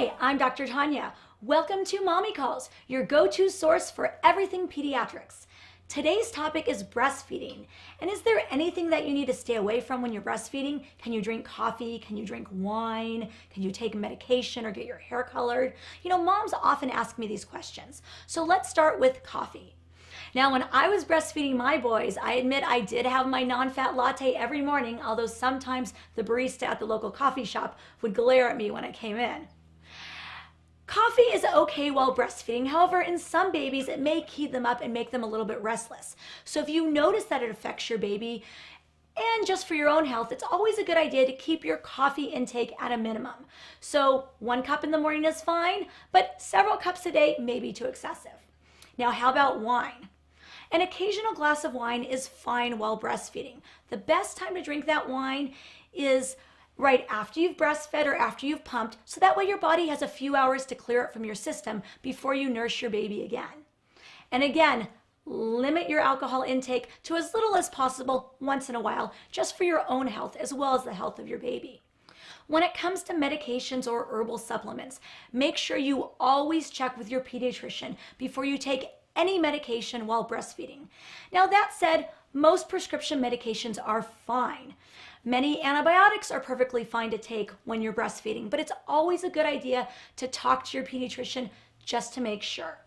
Hi, I'm Dr. Tanya. Welcome to Mommy Calls, your go-to source for everything pediatrics. Today's topic is breastfeeding. And is there anything that you need to stay away from when you're breastfeeding? Can you drink coffee? Can you drink wine? Can you take medication or get your hair colored? You know, moms often ask me these questions. So let's start with coffee. Now, when I was breastfeeding my boys, I admit I did have my non-fat latte every morning, although sometimes the barista at the local coffee shop would glare at me when I came in. Coffee is okay while breastfeeding. However, in some babies, it may keep them up and make them a little bit restless. So if you notice that it affects your baby, and just for your own health, it's always a good idea to keep your coffee intake at a minimum. So 1 cup in the morning is fine, but several cups a day may be too excessive. Now, how about wine? An occasional glass of wine is fine while breastfeeding. The best time to drink that wine is right after you've breastfed or after you've pumped, so that way your body has a few hours to clear it from your system before you nurse your baby again. And again, limit your alcohol intake to as little as possible once in a while, just for your own health as well as the health of your baby. When it comes to medications or herbal supplements, make sure you always check with your pediatrician before you take any medication while breastfeeding. Now that said, most prescription medications are fine. Many antibiotics are perfectly fine to take when you're breastfeeding, but it's always a good idea to talk to your pediatrician just to make sure.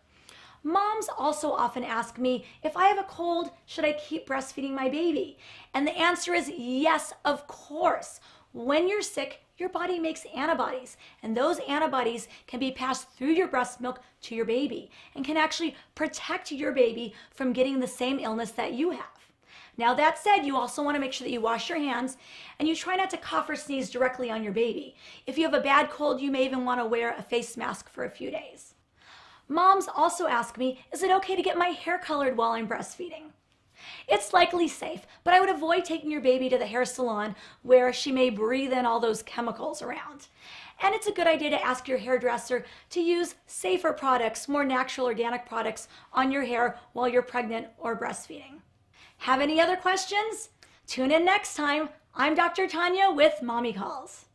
Moms also often ask me, if I have a cold, should I keep breastfeeding my baby? And the answer is yes, of course. When you're sick, your body makes antibodies, and those antibodies can be passed through your breast milk to your baby and can actually protect your baby from getting the same illness that you have. Now that said, you also want to make sure that you wash your hands and you try not to cough or sneeze directly on your baby. If you have a bad cold, you may even want to wear a face mask for a few days. Moms also ask me, is it okay to get my hair colored while I'm breastfeeding? It's likely safe, but I would avoid taking your baby to the hair salon where she may breathe in all those chemicals around. And it's a good idea to ask your hairdresser to use safer products, more natural organic products on your hair while you're pregnant or breastfeeding. Have any other questions? Tune in next time. I'm Dr. Tanya with Mommy Calls.